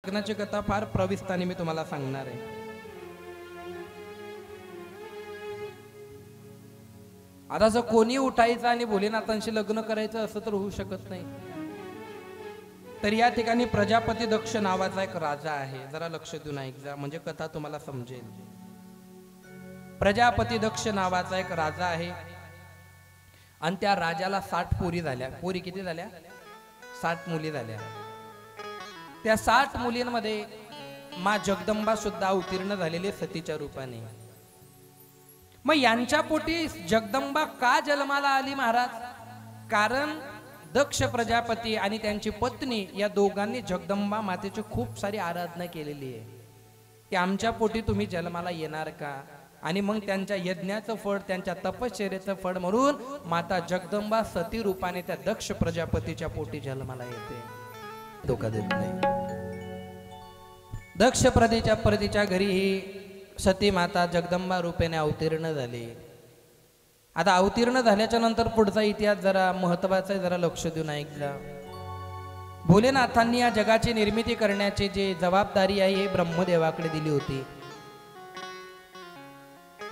लग्नाची कथा फार प्रविस्ताने मी तुम्हाला सांगणार आहे. आता जर कोणी उठायचं आणि भोलेनाथांशी लग्न करायचं असं तर होऊ शकत नाही. तर या ठिकाणी प्रजापती दक्ष नावाचा एक राजा आहे. जरा लक्ष देऊन ऐका म्हणजे कथा तुम्हाला समजेल. प्रजापती दक्ष नावाचा एक राजा आहे आणि त्या राजाला 60 पोरी झाल्या. पोरी किती झाल्या? 60 मुली झाल्या. त्या 60 मुलींमध्ये माँ जगदंबा सुद्धा अवतीर्ण झालेली सतीच्या रूपाने. मग यांच्या पोटी जगदंबा का जन्माला आली महाराज? कारण दक्ष प्रजापती आणि त्यांची पत्नी या दोघांनी जगदंबा मातेची खूप सारी आराधना केलेली आहे की आमच्या पोटी तुम्ही जन्माला येणार का? आणि मग त्यांच्या यज्ञाचं फळ, त्यांच्या तपश्चर्याचं फळ म्हणून माता जगदंबा सती रूपाने त्या दक्ष प्रजापतीच्या पोटी जन्माला येते. धोका देत नाही. दक्ष प्रजापतीच्या घरी ही सती माता जगदंबा रूपेने अवतीर्ण झाली. आता अवतीर्ण झाल्याच्या नंतर पुढचा इतिहास जरा महत्वाचा आहे, जरा लक्ष देऊन ऐकला. भोलेनाथांनी या जगाची निर्मिती करण्याची जी जबाबदारी आहे हे ब्रह्मदेवाकडे दिली होती.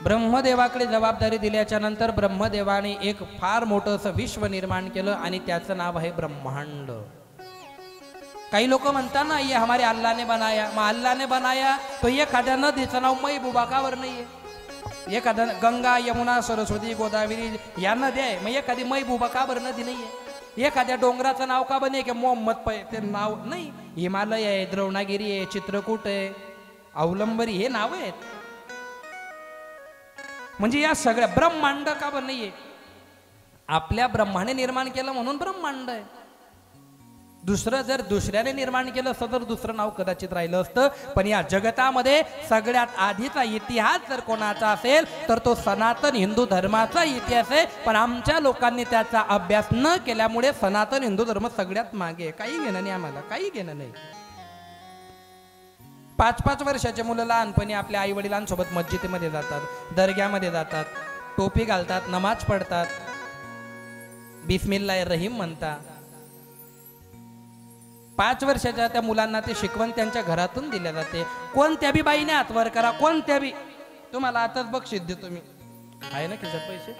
ब्रह्मदेवाकडे जबाबदारी दिल्याच्या नंतर ब्रह्मदेवाने एक फार मोठं असं विश्व निर्माण केलं आणि त्याचं नाव आहे ब्रह्मांड. काही लोक म्हणतात ना ये हमारे अल्लाह ने बनाया. मग अल्लाह ने बनाया तो एखाद्या नदीचं नाव महबूबा कावर नाहीये? एखाद्या गंगा यमुना सरस्वती गोदावरी या नद्या आहे, मग एखादी महबूबा काबर नदी नाहीये? एखाद्या डोंगराचं नाव का बने की मोहम्मद ते नाव नाही? हिमालय आहे, द्रोणागिरी आहे, चित्रकूट आहे, अवलंबरी हे नाव आहेत. म्हणजे या सगळ्या ब्रह्मांड का बन नाहीये? आपल्या ब्रह्माने निर्माण केलं म्हणून ब्रह्मांड आहे. दुसरं जर दुसऱ्याने निर्माण केलं असतं तर दुसरं नाव कदाचित राहिलं असतं. पण या जगतामध्ये सगळ्यात आधीचा इतिहास जर कोणाचा असेल तर तो सनातन हिंदू धर्माचा इतिहास आहे. पण आमच्या लोकांनी त्याचा अभ्यास न केल्यामुळे सनातन हिंदू धर्म सगळ्यात मागे आहे. काही घेणं नाही आम्हाला, काही घेणं नाही. 5-5 वर्षाचे मुलं लहानपणी आपल्या आई वडिलांसोबत मस्जिदीमध्ये जातात, दर्ग्यामध्ये जातात, टोपी घालतात, नमाज पडतात, बिस्मिल्लाहिर रहीम म्हणतात. 5 वर्षाच्या त्या मुलांना ते शिकवण त्यांच्या घरातून दिल्या जाते. कोणत्या बी बाईने हात वर करा, कोणत्या बी. तुम्हाला आताच बक्षीस देतो मी. आहे ना खिशात पैसे?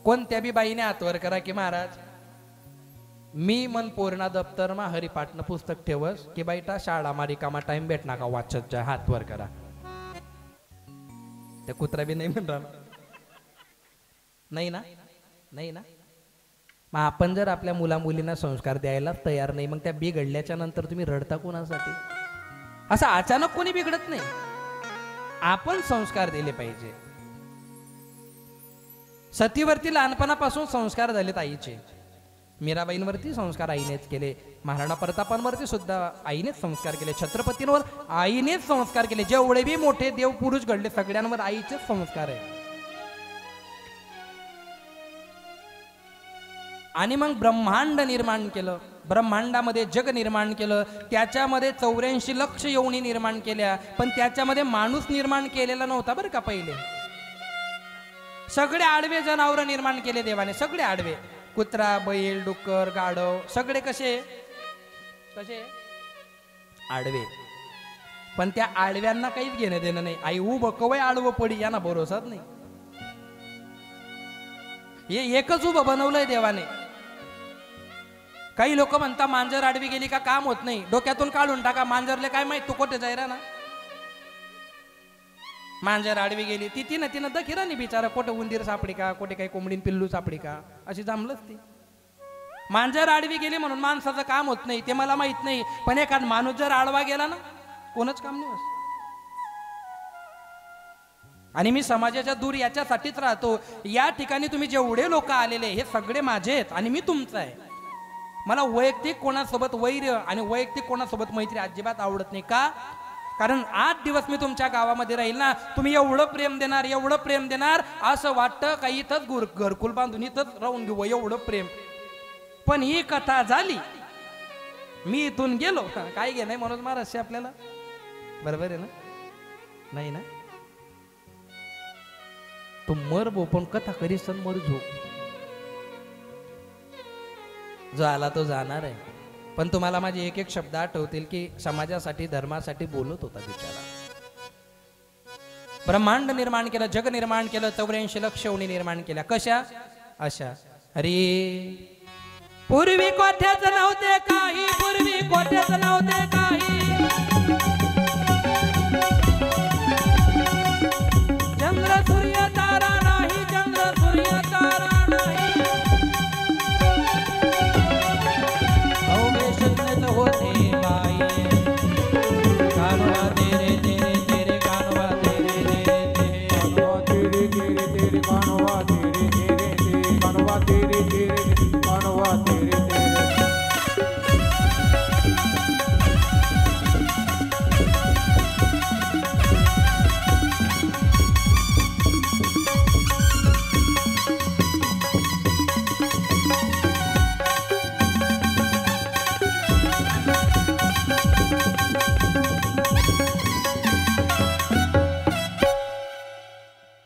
कोणत्या बी बाईने हात वर करा की महाराज मी मन पूर्ण दप्तर मा हरिपाठनं पुस्तक ठेवस की बाईटा शाळा मारी कामा टाइम भेटना का वाचत जा, हात वर करा. ते कुत्रा बी नाही म्हणणार नाही ना, नाही ना. मग आपण जर आपल्या मुला मुलींना संस्कार द्यायला तयार नाही, मग त्या बिघडल्याच्या नंतर तुम्ही रडता कोणासाठी? असं अचानक कोणी बिघडत नाही. आपण संस्कार दिले पाहिजे. सतीवरती लहानपणापासून संस्कार झालेत आईचे. मीराबाईंवरती संस्कार आईनेच केले. महाराणा प्रतापांवरती सुद्धा आईनेच संस्कार केले. छत्रपतींवर आईनेच संस्कार केले. जेवढे बी मोठे देव पुरुष घडले सगळ्यांवर आईचेच संस्कार आहे. आणि मग ब्रह्मांड निर्माण केलं, ब्रह्मांडामध्ये जग निर्माण केलं. त्याच्यामध्ये 84 लक्ष योनी निर्माण केल्या, पण त्याच्यामध्ये माणूस निर्माण केलेला नव्हता बरं का. पहिले सगळे आडवे जनावर निर्माण केले देवाने. सगळे आडवे, कुत्रा, बैल, डुक्कर, गाढव, सगळे कसे कसे आडवे. पण त्या आडव्यांना काहीच घेणं देणं नाही. आई उभं कवय आडवं पडी यांना भरोसाच नाही. हे एकच उभं बनवलंय देवाने. काही लोक म्हणतात मांजर आडवी गेली का काम होत नाही. डोक्यातून काढून टाका. मांजरले काय माहित तू कुठे जायरा ना. मांजर आडवी गेली ती तिनं दखिरा नाही बिचारा. कुठे उंदीर सापडी का, कुठे काही कोंबडीन पिल्लू सापडी का, अशी जमलंच ती. मांजर आडवी गेली म्हणून माणसाचं काम होत नाही ते मला माहित नाही. पण एखाद माणूस जर आडवा गेला ना कोणच काम नाही. आणि मी समाजाच्या दूर याच्यासाठीच राहतो. या ठिकाणी तुम्ही जेवढे लोक आलेले हे सगळे माझे आहेत आणि मी तुमचं आहे. मला वैयक्तिक कोणासोबत वैर आणि वैयक्तिक कोणासोबत मैत्री अजिबात आवडत नाही. का? कारण 8 दिवस मी तुमच्या गावामध्ये राहील ना, तुम्ही एवढं प्रेम देणार, एवढं प्रेम देणार, असं वाटतं काही इथंच घरकुल बांधून इथंच राहून घेऊ, एवढं प्रेम. पण ही कथा झाली, मी इथून गेलो, काय घे नाही म्हणून महाराज आपल्याला. बरोबर आहे ना? नाही ना. तू मर बो पण कथा करीसन मर झो. जो आला तो जाणार आहे. पण तुम्हाला माझे एक एक शब्द आठवतील की समाजासाठी धर्मासाठी बोलत होता बिचारा. ब्रह्मांड निर्माण केलं, जग निर्माण केलं, 84 लक्ष योनी निर्माण केल्या. कशा? अशा. अरे पूर्वी कोठ्याच नव्हते काही, पूर्वी कोठ्याच नव्हते काही, चंद्र सूर्य तारा नाही, चंद्र सूर्य तारा नाही, अवघे शून्यच होते बाई, कानवा तेरे तेरे तेरे, कानवा तेरे तेरे तेरे, कानवा तेरे तेरे तेरे, कानवा तेरे तेरे तेरे, कानवा तेरे तेरे तेरे.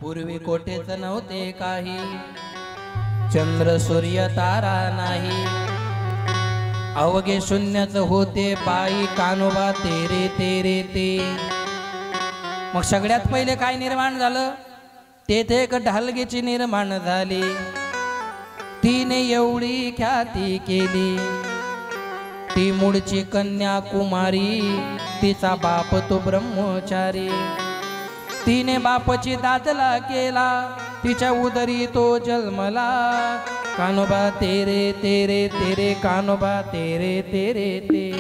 पूर्वी कोठेच नव्हते काही, चंद्र सूर्य तारा नाही, अवघे शून्यच होते पायी, कानोबा तेरे तेरे ते. मग सगळ्यात पहिले काय निर्माण झालं? तेथे एक ढालगीची निर्माण झाली, तिने एवढी ख्याती केली, ती मूळची कन्याकुमारी, तिचा बाप तो ब्रह्मचारी, तिने बापची दादला केला, तिच्या उदरी तो जन्मला, कानोबा तेरे तेरे तेरे, कानोबा तेरे तेरे ते.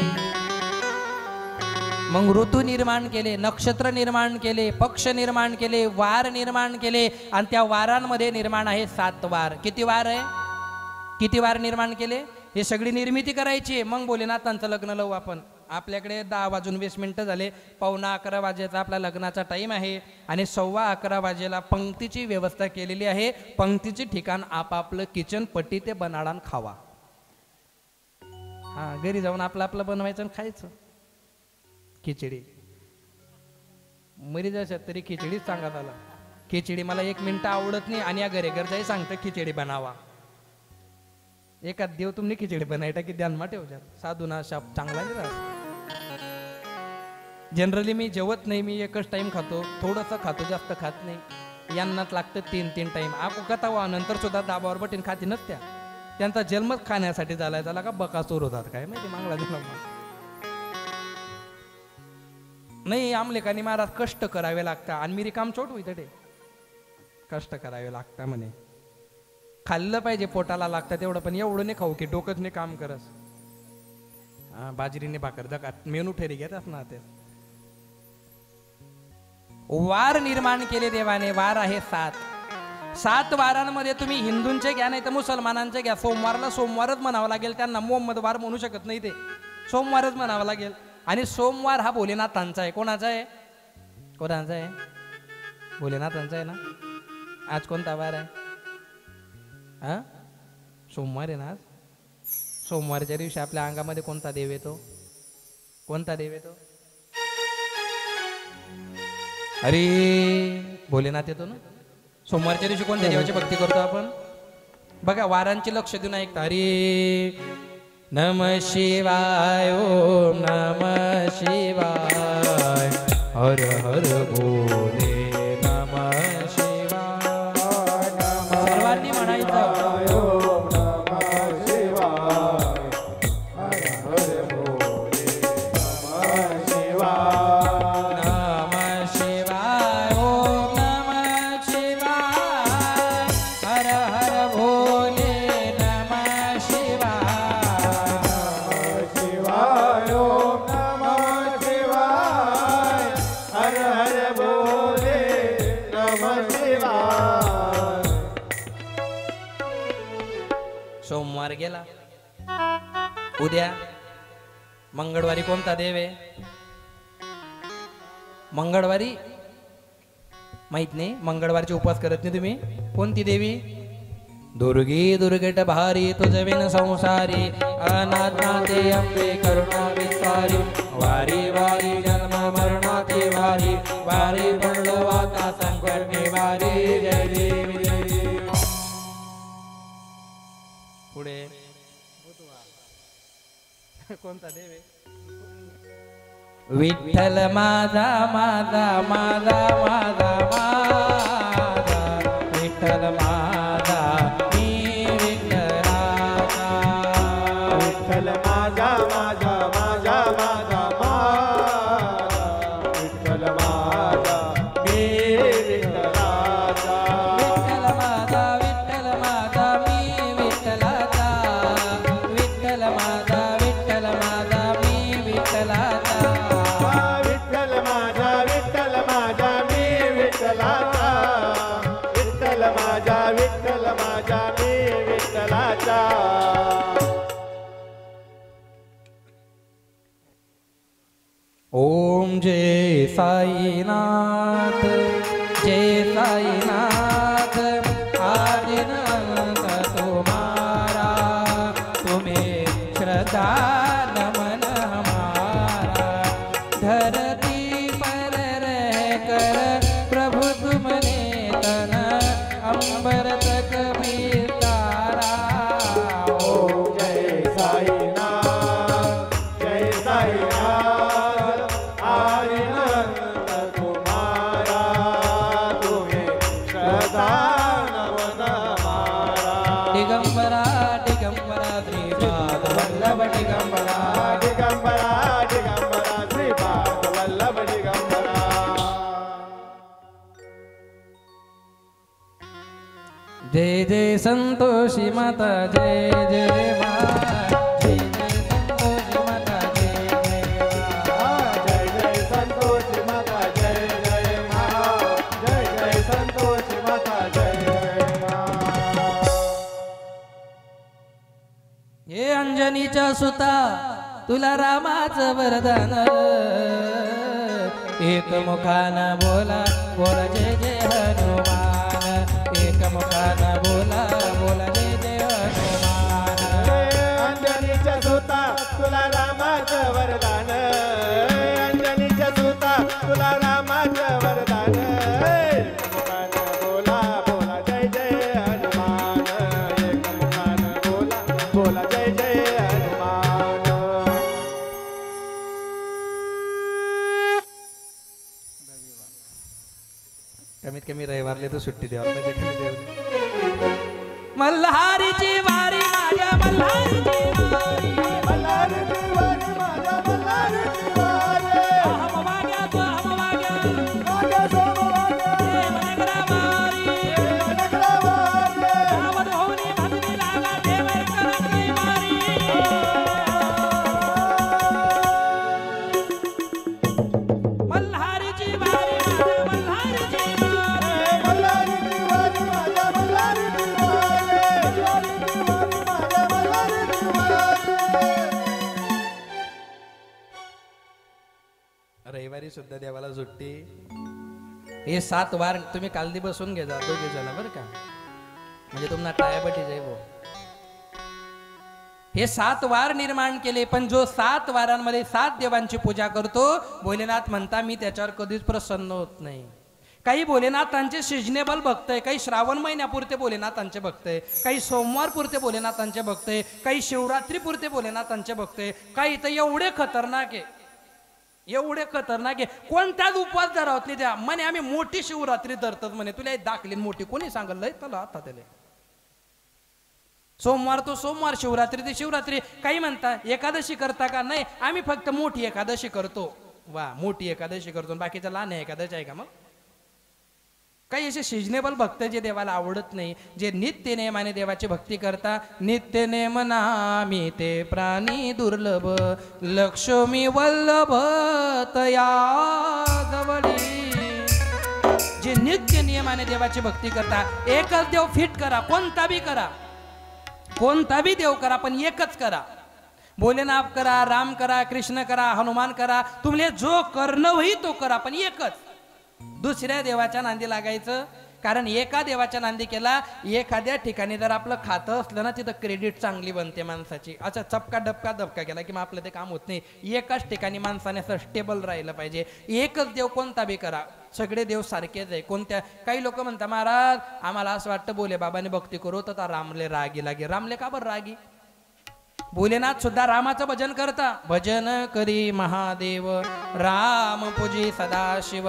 मग ऋतू निर्माण केले, नक्षत्र निर्माण केले, पक्ष निर्माण केले, वार निर्माण केले, आणि त्या वारांमध्ये निर्माण आहे 7 वार. किती वार आहे? किती वार निर्माण केले? हे सगळी निर्मिती करायची. मग भोलेनाथांचं लग्न लावू आपण. आपल्याकडे 10:20 झाले, 11:15 वाजेचा आपला लग्नाचा टाईम आहे, आणि 11:15 वाजेला पंक्तीची व्यवस्था केलेली आहे. पंक्तीचे ठिकाण आपापलं किचन पट्टी ते बनाडान खावा. हा, घरी जाऊन आपलं आपलं बनवायचं आणि खायचं. खिचडी मरी जाशात तरी खिचडीच सांगत आला. खिचडी मला 1 मिनिट आवडत नाही, आणि या घरे घर जाई सांगतं खिचडी बनावा. एका देव तुम्ही खिचडी बनायटा की ध्यानमा ठेवतात. साधू ना शाप चांगला नाही राहत. जनरली मी जेवत नाही, मी एकच टाइम खातो, थोडंसं खातो, जास्त खात नाही. यांनाच लागतं 3-3 टाइम. आको कथा व्हा नंतर सुद्धा दाबावर बटीन खाती नसत्या. त्यांचा जन्मच खाण्यासाठी झालाय. त्याला का बकासूर होतात काय माहिती, मागला जन्म नाही. आमलेकानी महाराज कष्ट करावे लागतात, आणि मी रिकाम छोट होई तडे कष्ट करावे लागतात म्हणे. खाल्लं पाहिजे, पोटाला लागतं तेवढं, पण एवढं नाही खाऊ की डोकंच नाही काम करस. हा, बाजरीने भाकर जगात मेनू ठेरी घेतात ना ते. वार निर्माण केले देवाने. वार आहे 7 वारांमध्ये तुम्ही हिंदूंचे घ्या नाही तर मुसलमानांचे घ्या. सोमवारला सोमवारच म्हणावं लागेल त्यांना. मोहम्मद वार म्हणू शकत नाही, ते सोमवारच म्हणावं लागेल. आणि सोमवार हा भोलेनाथांचा आहे. कोणाचा आहे? कोणाचा आहे? भोलेनाथांचा आहे ना. आज कोणता वार आहे? हा, सोमवार आहे ना आज. सोमवारच्या दिवशी आपल्या अंगामध्ये कोणता देव येतो? कोणता देव येतो? अरे भोलेनाथ येतो ना. सोमवारच्या दिवशी कोणत्या देवाची भक्ती करतो आपण? बघा, वारांची लक्ष देऊन ऐकता. अरे नम शिवाय, ओम नम शिवाय, हर हर भोले नम शिवाय. सर्वांनी म्हणायचं सोमवार गेला. उद्या मंगळवारी कोणता देव आहे? मंगळवारी माहित नाही. मंगळवारचे उपवास करत नाही तुम्ही. कोणती देवी? दुर्गी दुर्गट भारी तुझविन संसारी, अनाथनाथे अंबे करुणा विस्तारी, वारी वारी जन्म मरणाची वारी, वारी बंडवाता संकट निवारी. जय देवी जय देवी. पुढे कोणता देव आहे? विठ्ठल माझा माझा माझा माझा माझा विठ्ठल माझा मी विठ्ठलाचा. विठ्ठल माझा माझा माझा माझा माझा विठ्ठल माझा मी विठ्ठलाचा. विठ्ठल माझा मी विठ्ठलाचा. विठ्ठल माझा मी विठ्ठलाचा. विठ्ठल माझा मी विठ्ठलाचा. विठ्ठल माझा मी विठ्ठलाचा. ओम जय साईनाथ जय साईनाथ. आदिनाथ तुम्हारा तुम्हें श्रद्धा नमन हमारा. धरती पर रह कर प्रभु तुमने तन अंबर तक भी तारा. ओम जय साईनाथ जय साईनाथ. आदिनाथ तुम्हारा तुम्हें श्रद्धा नमन हमारा. दिगंबरा दिगंबरा श्रीपाद वल्लभ दिगंबरा. दिगंबरा दिगंबरा श्रीपाद वल्लभ दिगंबरा. जय जय संतोषी माता जय जय मा. जय जय संतोषी माता जय जय मा. जय जय संतोष माता जय जय मा. जय जय संतोष माता जय जय मा. हे अंजनीच्या सुता तुला रामाचं वरदान. एक मुखाना बोला बोला जय जय हनुमान. एक मुखाना बोला बोला जय जय हनुमान. अंजनीच्या सुता तुला रामाचं वरदान. अंजनीच्या सुता तुला रामाचं वरदान. एक मुखानं बोला बोला जय जय हनुमान. एक मुखानं बोला बोला जय जय हनुमान. कमीत कमी रविवारले तर सुट्टी द्यावा पाहिजे. मल्हारीची वारी माझ्या मल्हारीची वारी. मल्हारीची वारी माझ्या मल्हारीची वारी. अहम वाग्या तो अहम वाग्या. वाग्या सोम वाग्या. देवनगरा वारी. देवनगरा वारी. रावण होऊनी भजनी लागा देवर करतली वारी. मल्हारीची वारी माझ्या मल्हारीची वारी. मल्हारीची वारी माझ्या मल्हारीची वारी. मल्हारीची वारी माझ्या मल्हारीची वारी. रविवारी सुद्धा देवाला सुट्टी. हे 7 वार तुम्ही कालदी बसून घे जा दोघे जण बरं का. म्हणजे तुम्हाला टायाबटी जाई भाऊ. हे 7 वार निर्माण केले. पण जो 7 वारांमध्ये 7 देवांची पूजा करतो भोलेनाथ म्हणता मी त्याच्यावर कधीच प्रसन्न होत नाही. काही भोलेनाथांचे सिजनेबल भक्त आहे. काही श्रावण महिन्यापुरते भोलेनाथांचे भक्त आहे. काही सोमवार पुरते भोलेनाथांचे भक्त आहे. काही शिवरात्री पुरते भोलेनाथांचे भक्त आहे. काही तर एवढे खतरनाक आहे एवढे खतरनाक आहे. कोणत्याच उपवास धरावत नाही त्या म्हणे आम्ही मोठी शिवरात्री धरतात म्हणे. तुला दाखली मोठी कोणी सांगल त्याला आता त्याला. सोमवार तो सोमवार शिवरात्री ते शिवरात्री. काही म्हणता एकादशी करता का. नाही आम्ही फक्त मोठी एकादशी करतो. वा मोठी एकादशी करतो बाकीचा लहान एकादशी आहे का. मग काही असे सिजनेबल भक्त जे देवाला आवडत नाही. जे नित्य नेमाने देवाची भक्ती करता. नित्य नेम नामी ते प्राणी दुर्लभ. लक्ष्मी वल्लभ तया जवळी. जे नित्य नियमाने देवाची भक्ती करता. एकच देव फिट करा. कोणता बी करा. कोणता बी देव करा पण एकच करा. भोलेनाथ करा राम करा कृष्ण करा हनुमान करा. तुम्हाला जो करणं होई तो करा पण एकच. दुसऱ्या देवाच्या नांदी लागायचं. कारण एका देवाच्या नांदी केला. एखाद्या ठिकाणी जर आपलं खातं असलं ना तिथं क्रेडिट चांगली बनते माणसाची. अच्छा चपका धपका केला की मग आपलं ते काम होत नाही. एकाच ठिकाणी माणसाने असं स्टेबल राहिलं पाहिजे. एकच देव कोणता बी करा. सगळे देव सारखेच आहे. कोणत्या काही लोक म्हणतात महाराज आम्हाला असं वाटतं बोले बाबाने भक्ती करू तर रामले रागी लागे. रामले का बरं रागी. भोलेनाथ सुद्धा रामाचं भजन करता. भजन करी महादेव राम पूजी सदाशिव.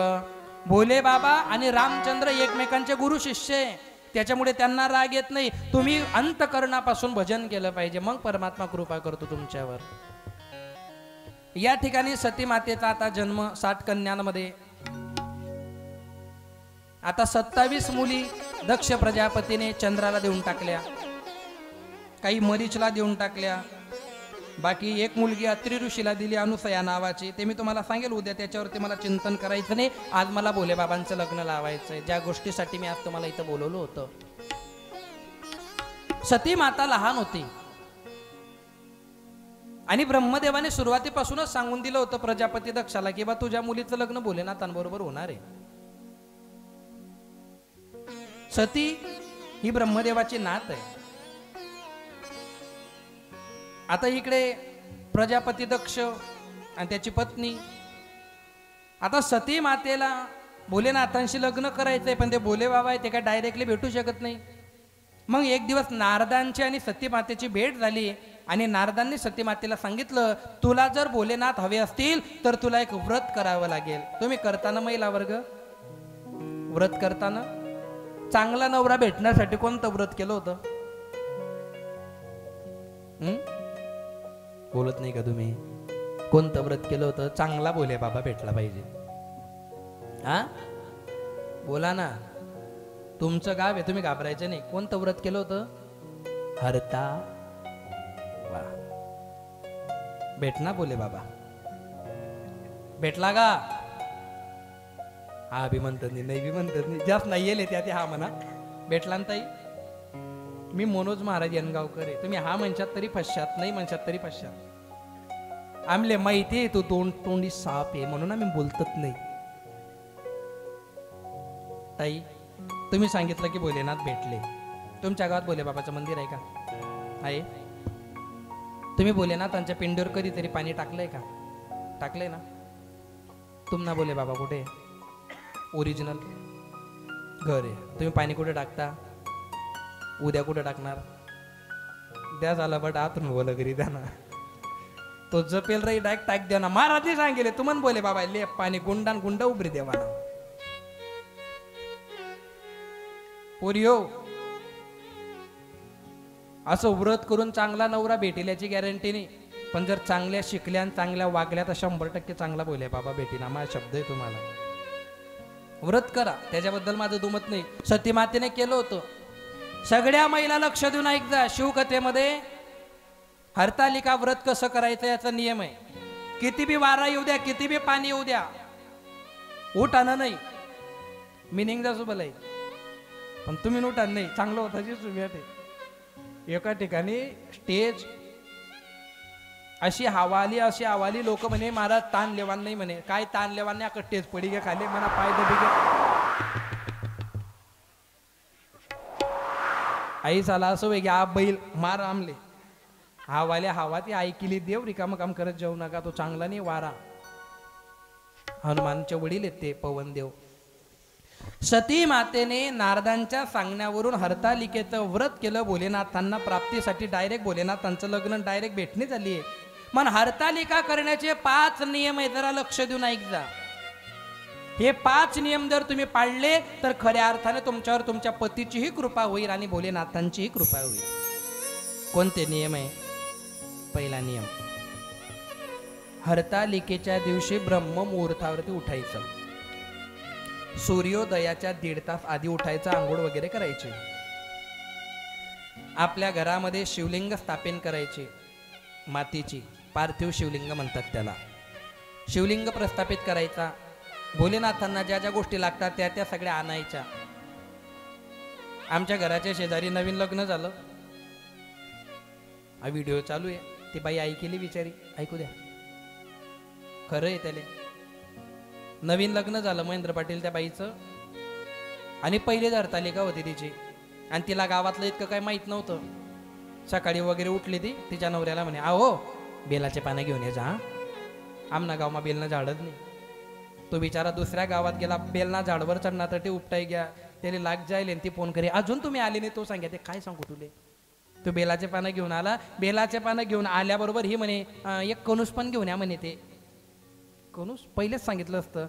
भोले बाबा आणि रामचंद्र एकमेकांचे गुरु शिष्य आहे, त्याच्यामुळे त्यांना राग येत नाही. तुम्ही अंतकरणापासून भजन केलं पाहिजे, मग परमात्मा कृपा करतो तुमच्यावर. या ठिकाणी सती मातेचा आता जन्म 60 कन्यांमध्ये. आता 27 मुली दक्ष प्रजापतीने चंद्राला देऊन टाकल्या, काही मरीचला देऊन टाकल्या, बाकी एक मुलगी अत्रि ऋषीला दिली अनुसया नावाची. ते मी तुम्हाला सांगेल उद्या, त्याच्यावरती मला चिंतन करायचं नाही. आज मला भोले बाबांचं लग्न लावायचंय, ज्या गोष्टीसाठी मी आज तुम्हाला इथं बोलवलं होतं. सती माता लहान होती आणि ब्रह्मदेवाने सुरुवातीपासूनच सांगून दिलं होतं प्रजापती दक्षाला की बा तुझ्या मुलीचं लग्न भोलेनाथांबरोबर होणार आहे. सती ही ब्रह्मदेवाची नात आहे. आता इकडे प्रजापती दक्ष आणि त्याची पत्नी. आता सती मातेला भोलेनाथांशी लग्न करायचंय, पण ते भोले बाबा आहे, ते काय डायरेक्टली भेटू शकत नाही. मग एक दिवस नारदांची आणि सती मातेची भेट झाली आणि नारदांनी सती मातेला सांगितलं तुला जर भोलेनाथ हवे असतील तर तुला एक व्रत करावं लागेल. तुम्ही करताना महिला वर्ग व्रत करताना चांगला नवरा भेटण्यासाठी कोणतं व्रत केलं होतं? बोलत नाही का तुम्ही? कोणतं व्रत केलं होतं? चांगला भोले बाबा भेटला पाहिजे. हा बोला ना, तुमचं गाव आहे, तुम्ही घाबरायचं नाही. कोणतं व्रत केलं होतं? हरता. वा, भेटना भोले बाबा. भेटला का? हा बी म्हणतात नाही बी म्हणतात नाही, जास्त नाही येले त्या हा म्हणा. भेटला ना ताई? मी मनोज महाराज यनगावकर आहे. तुम्ही हा म्हणशात तरी फश्यात, नाही म्हणशात तरी फश्यात. आमले माहिती आहे तो तोंडी साप आहे म्हणून आम्ही बोलतच नाही. ताई तुम्ही सांगितलं की भोलेनाथ भेटले. तुमच्या गावात भोले बाबाचं मंदिर आहे का? आहे. तुम्ही भोलेनाथांच्या पिंडीवर कधीतरी पाणी टाकलंय का? टाकलंय ना. तुम्हाला भोले बाबा कुठे? ओरिजिनल घर आहे. तुम्ही पाणी कुठे टाकता? उद्या कुठे टाकणार? द्या झाला बट आतून बोल घरी द्या ना. तो जपेल रे डायरेक्ट टाक द्या ना. महाराजने सांगितले तुम्हाला बोले बाबा ले पाणी गुंडान गुंड उभरी देवा ना. पोरियो असं व्रत करून चांगला नवरा भेटेल याची गॅरंटी नाही, पण जर चांगल्या शिकल्या आणि चांगल्या वागल्या तर 100% चांगला भोले बाबा भेटेल. हा शब्द आहे तुम्हाला. व्रत करा, त्याच्याबद्दल माझं दुमत नाही. सती मातेने केलं होतं. सगळ्या महिला लक्ष देऊन ऐकजा. शिवकथेमध्ये हरतालिका व्रत कसं करायचं याचा नियम आहे. किती बी वारा येऊ द्या, किती बी पाणी येऊ द्या, उठाना नाही. मिनिंग जा सुबल आहे, पण तुम्ही उठा नाही. चांगलं होता जी सुविधा. एका ठिकाणी स्टेज अशी हवाली लोक म्हणे महाराज ताण लेवान नाही म्हणे. काय ताण लेवान नाही, अकड स्टेज पडी गे खाली म्हणा पाय दबी गे. आई चाला असं वेगळे आ बैल मार आमले हवा ती ऐकिली देव रिकाम काम करत जाऊ नका. तो चांगला नाही वारा. हनुमानचे वडील आहेत ते पवन देव. सती मातेने नारदांच्या सांगण्यावरून हरतालिकेचं व्रत केलं. भोलेनाथांना प्राप्तीसाठी डायरेक्ट भोलेनाथांचं लग्न डायरेक्ट भेटणी झाली आहे. पण हरतालिका करण्याचे 5 नियम आहे. जरा लक्ष देऊन ऐक जा. हे 5 नियम जर तुम्ही पाळले तर खऱ्या अर्थाने तुमच्यावर तुमच्या पतीचीही कृपा होईल आणि भोलेनाथांचीही कृपा होईल. कोणते नियम आहे? पहिला नियम, हरतालिकेच्या दिवशी ब्रह्म मुहूर्तावरती उठायचं. सूर्योदयाच्या 1.5 तास आधी उठायचं, आंघोळ वगैरे करायची. आपल्या घरामध्ये शिवलिंग स्थापन करायचे, मातीची पार्थिव शिवलिंग म्हणतात त्याला. शिवलिंग प्रस्थापित करायचा. भोलेनाथांना ज्या ज्या गोष्टी लागतात त्या त्या सगळ्या आणायच्या. आमच्या घराच्या शेजारी नवीन लग्न झालं. हा व्हिडिओ चालू आहे. ती बाई ऐकली बिचारी, ऐकू द्या. खरं आहे त्याले. नवीन लग्न झालं महेंद्र पाटील त्या बाईचं आणि पहिली हरतालिका होती तिची आणि तिला गावातलं इतकं काही माहित नव्हतं. सकाळी वगैरे उठली ती तिच्या नवऱ्याला म्हणे आहो बेलाचे पानं घेऊन ये जा. आमना गावमा बेलनं झाडच नाही. तो बिचारा दुसऱ्या गावात गेला, बेलना झाडवर चढणार तर ते उपटाई घ्या त्याला लाग जाईल. ती फोन करे अजून तुम्ही आले नाही. तो सांगा ते काय सांगू तुले. तो बेलाचे पानं घेऊन आला. बेलाचे पानं घेऊन आल्याबरोबर ही म्हणे एक कणूस पण घेऊन या म्हणे. ते कणूस पहिलेच सांगितलं असतं,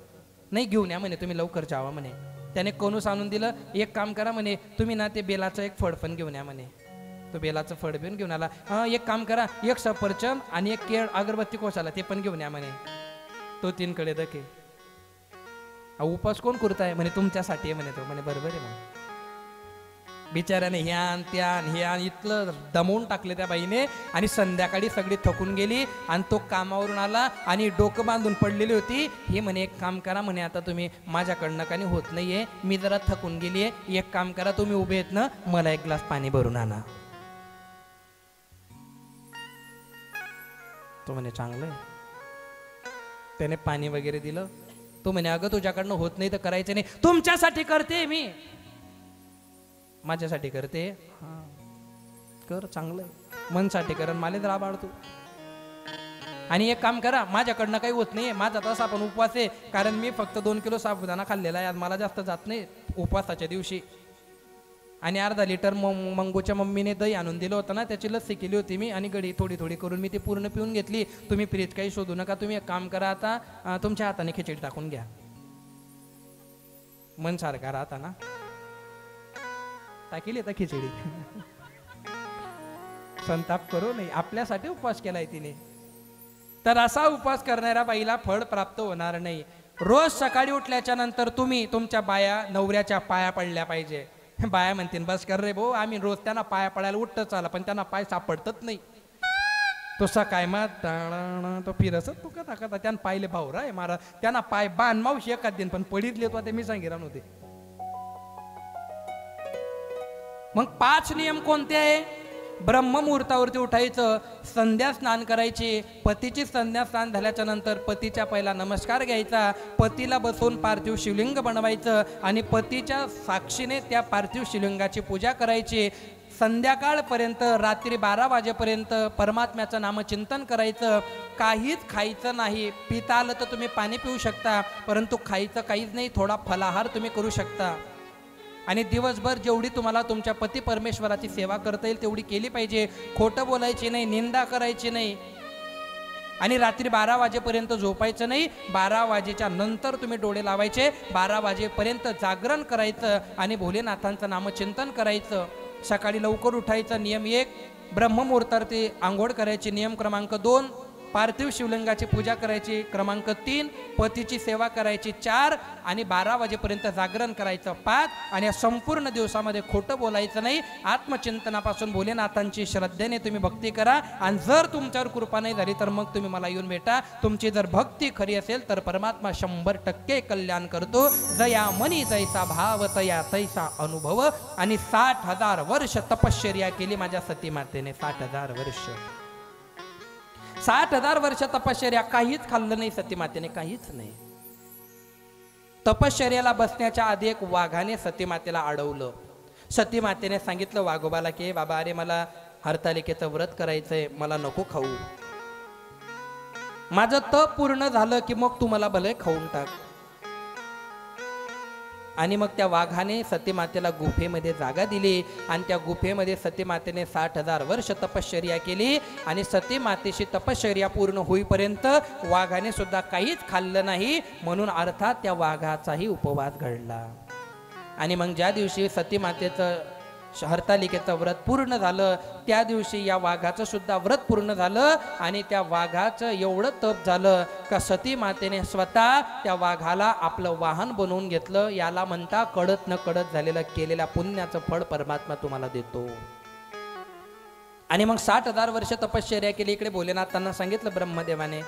नाही घेऊन या म्हणे, तुम्ही लवकर जावा म्हणे. त्याने कणूस आणून दिलं. एक काम करा म्हणे, तुम्ही ना ते बेलाचं एक फळ पण घेऊन या म्हणे. तो बेलाचं फळ घेऊन आला. एक काम करा, एक सफरचंद आणि एक केळ अगरबत्ती कोसाला ते पण घेऊन या म्हणे. तो 3 कडे दके. उपास कोण करताय म्हणे, तुमच्यासाठी आहे म्हणे. तो म्हणे बरोबर आहे म्हणे. बिचाऱ्याने ह्यान त्यान ह्यान इथलं दमवून टाकले त्या बाईने. आणि संध्याकाळी सगळी थकून गेली आणि तो कामावरून आला आणि डोकं बांधून पडलेली होती. हे म्हणे एक काम करा म्हणे, आता तुम्ही माझ्याकडनं काही होत नाहीये, मी जरा थकून गेली आहे, एक काम करा तुम्ही उभे आहेत ना, मला एक ग्लास पाणी भरून आणा. तो म्हणे चांगलं आहे. त्याने पाणी वगैरे दिलं. तो म्हणे अगं तुझ्याकडनं होत नाही तर करायचं नाही, तुमच्यासाठी करते मी, माझ्यासाठी करते. हा कर, चांगलंय, मनसाठी कर, मला तर आबाळतो. आणि एक काम करा, माझ्याकडनं काही होत नाही, माझा तसा पण उपवास आहे, कारण मी फक्त 2 किलो साबुदाणा खाल्लेला आहे, आज मला जास्त जात नाही उपवासाच्या दिवशी. आणि अर्धा लिटर मंगूच्या मम्मीने दही आणून दिलं होतं ना, त्याची लस्सी केली होती मी, आणि गडी थोडी थोडी करून मी ती पूर्ण पिऊन घेतली. तुम्ही फ्रीज काही शोधू नका, तुम्ही एक काम करा, आता तुमच्या हाताने खिचडी टाकून घ्या. मन सारखा राहता ना, टाकीली आता खिचडी. संताप करू नाही, आपल्यासाठी उपवास केलाय तिने. तर असा उपवास करणाऱ्या बाईला फळ प्राप्त होणार नाही. रोज सकाळी उठल्याच्या नंतर तुम्ही तुमच्या बाया नवऱ्याच्या पाया पडल्या पाहिजे. बाया म्हणतील बस कर रे भाऊ, आम्ही रोज त्यांना पाया पडायला उठतच आला, पण त्यांना पाय सापडतच नाही. तो सकाळी मग तो फिरसत तू कथा कथा त्यांना पाहिले भाऊ राय मारा, त्यांना पाय बांध मावशी एखाद दिन, पण पडीतले तो ते मी सांगितलं नव्हते. मग 5 नियम कोणते आहे? ब्रह्ममुहूर्तावरती उठायचं, संध्या स्नान करायची, पतीची संध्या स्नान झाल्याच्या नंतर पतीच्या पहिला नमस्कार घ्यायचा, पतीला बसवून पार्थिव शिवलिंग बनवायचं आणि पतीच्या साक्षीने त्या पार्थिव शिवलिंगाची पूजा करायची. संध्याकाळपर्यंत रात्री 12 वाजेपर्यंत परमात्म्याचं नामचिंतन करायचं. काहीच खायचं नाही. पिता आलं तर तुम्ही पाणी पिऊ शकता, परंतु खायचं काहीच नाही. थोडा फलाहार तुम्ही करू शकता. आणि दिवसभर जेवढी तुम्हाला तुमच्या पती परमेश्वराची सेवा करता येईल तेवढी केली पाहिजे. खोटं बोलायची नाही, निंदा करायची नाही. आणि रात्री 12 वाजेपर्यंत झोपायचं नाही. 12 वाजेच्या नंतर तुम्ही डोळे लावायचे. 12 वाजेपर्यंत जागरण करायचं आणि भोलेनाथांचं नामचिंतन करायचं. सकाळी लवकर उठायचं, नियम 1. ब्रह्ममुहूर्तावरती आंघोळ करायची, नियम क्रमांक 2. पार्थिव शिवलिंगाची पूजा करायची, क्रमांक 3. पतीची सेवा करायची, 4. आणि 12 वाजेपर्यंत जागरण करायचं, 5. आणि या संपूर्ण दिवसामध्ये खोटं बोलायचं नाही. आत्मचिंतनापासून भोलेनाथांची श्रद्धेने तुम्ही भक्ती करा. आणि जर तुमच्यावर कृपा नाही झाली तर मग तुम्ही मला येऊन भेटा. तुमची जर भक्ती खरी असेल तर परमात्मा 100% कल्याण करतो. जया मनी जैसा भाव तया तैसा अनुभव. आणि 60,000 वर्ष तपश्चर्या केली माझ्या सती मातेने. 60,000 वर्ष, 60,000 वर्ष तपश्चर्या. काहीच खाल्लं नाही सतीमातेने, काहीच नाही. तपश्चर्याला बसण्याच्या आधी एक वाघाने सतीमातेला अडवलं. सतीमातेने सांगितलं वाघोबाला की बाबा, अरे मला हरतालिकेचं व्रत करायचंय, मला नको खाऊ, माझं तप पूर्ण झालं की मग तू मला भले खाऊन टाक. आणि मग त्या वाघाने सतीमातेला गुफेमध्ये जागा दिली आणि त्या गुफेमध्ये सतीमातेने 60,000 वर्ष तपश्चर्या केली. आणि सतीमातेची तपश्चर्या पूर्ण होईपर्यंत वाघाने सुद्धा काहीच खाल्लं नाही. म्हणून अर्थात त्या वाघाचाही उपवास घडला. आणि मग ज्या दिवशी सतीमातेचं हरतालिकेचं व्रत पूर्ण झालं त्या दिवशी या वाघाचं सुद्धा व्रत पूर्ण झालं. आणि त्या वाघाचं एवढं तप झालं का सती मातेने स्वतः त्या वाघाला आपलं वाहन बनवून घेतलं. याला म्हणता कळत न कळत झालेलं केलेल्या पुण्याचं फळ परमात्मा तुम्हाला देतो. आणि मग 60,000 वर्ष तपश्चर्या केली. इकडे भोलेनाथांना सांगितलं ब्रह्मदेवाने,